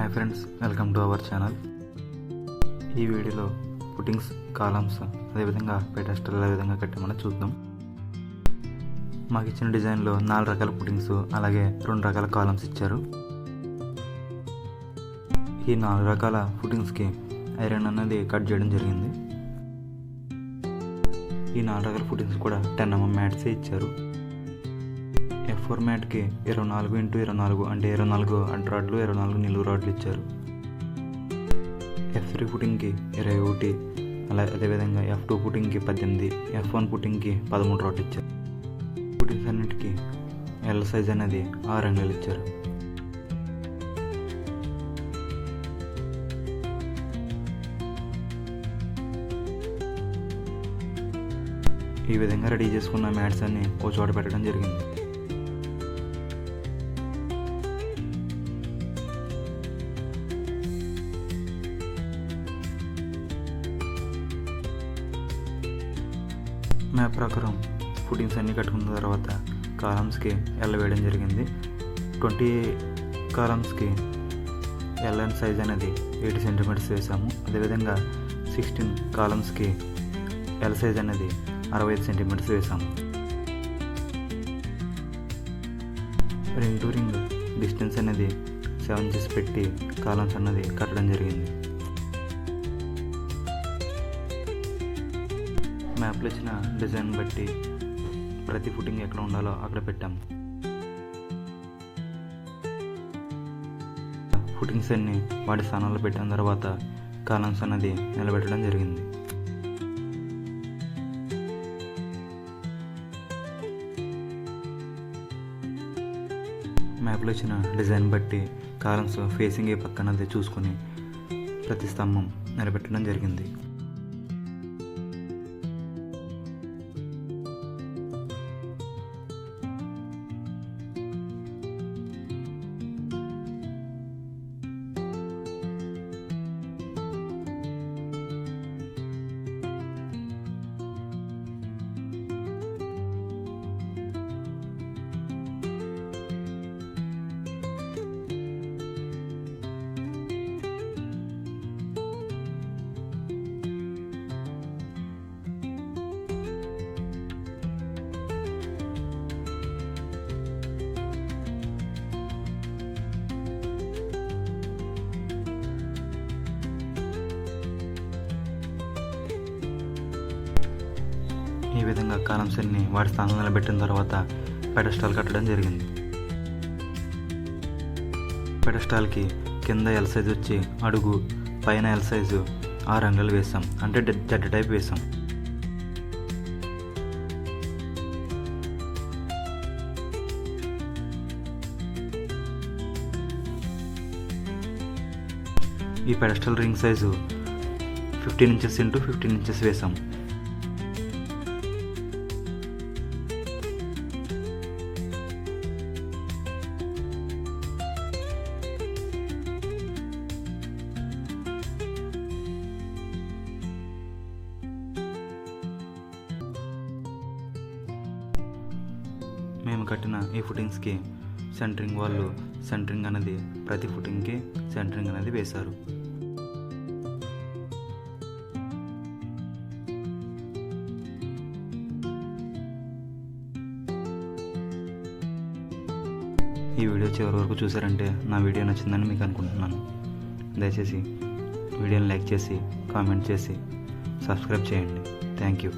Hi friends, welcome to our channel. ఈ వీడియోలో footings, columns, అదేవిధంగా పెడెస్టల్ ఏ విధంగా కట్టామని చూద్దాం. మాకు ఇచ్చిన డిజైన్లో 4 రకాల ఫుటింగ్స్ అలాగే 2 రకాల కాలమ్స్ ఇచ్చారు. ఈ 4 రకాల ఫుటింగ్స్కి ఐరన్ అనేది కట్ చేయడం జరిగింది. ఈ 4 రకాల ఫుటింగ్స్ కూడా 10 mm మ్యాట్సే ఇచ్చారు. F4 మ్యాట్కి 24x24 అంటే 24 అడ్డు రాడ్లు, 24 నిలువు రాడ్లు ఇచ్చారు. F3 ఫుటింగ్కి 21, అదేవిధంగా F2 ఫుటింగ్కి 18, F1 ఫుటింగ్కి 13 రాడ్లు ఇచ్చారు. ఫుటింగ్స్ అన్నిటికీ ఎల్ సైజ్ అనేది 6 అంగుళాలు ఇచ్చారు. ఈ విధంగా రెడీ చేసుకున్న మ్యాట్స్ అన్ని ఓ చోట పెట్టడం జరిగింది. మ్యాప్ ప్రకారం ఫుటింగ్స్ అన్నీ కట్టుకున్న తర్వాత కాలమ్స్కి ఎల్ వేయడం జరిగింది. 20 కాలమ్స్కి ఎల్ఎన్ సైజ్ అనేది 80 సెంటీమీటర్స్ వేసాము. అదేవిధంగా 16 కాలమ్స్కి ఎల్ సైజ్ అనేది 65 సెంటీమీటర్స్ వేసాము. రింగ్ టు రింగ్ డిస్టెన్స్ అనేది 7 ఇంచెస్ పెట్టి కాలమ్స్ అన్నది కట్టడం జరిగింది. మ్యాప్లో ఇచ్చిన డిజైన్ బట్టి ప్రతి ఫుటింగ్ ఎక్కడ ఉండాలో అక్కడ పెట్టాము. ఫుటింగ్స్ అన్ని వాటి స్థానాల్లో పెట్టిన తర్వాత కాలమ్స్ అన్నది నిలబెట్టడం జరిగింది. మ్యాప్లో ఇచ్చిన డిజైన్ బట్టి కాలమ్స్ ఫేసింగ్ ఏ పక్కనది చూసుకొని ప్రతి స్తంభం నిలబెట్టడం జరిగింది. ఈ విధంగా కాలమ్స్ అన్ని వాటి స్థానంలో నిలబెట్టిన తర్వాత పెడెస్టాల్ కట్టడం జరిగింది. పెడెస్టాల్కి కింద ఎల్ సైజ్ వచ్చి అడుగు, పైన ఎల్ సైజు 6 అంగుళాలు వేసాం, అంటే జెడ్ టైప్ వేసాం. ఈ pedestal ring size 15 inches into 15 inches వేసాం. మేము కట్టిన ఈ ఫుటింగ్స్కి సెంటరింగ్ వాళ్ళు సెంటరింగ్ అనేది ప్రతి ఫుటింగ్కి సెంటరింగ్ అనేది వేశారు. ఈ వీడియో చివరి వరకు చూసారంటే నా వీడియో నచ్చిందని మీకు అనుకుంటున్నాను. దయచేసి వీడియోని లైక్ చేసి, కామెంట్ చేసి, సబ్స్క్రైబ్ చేయండి. Thank you.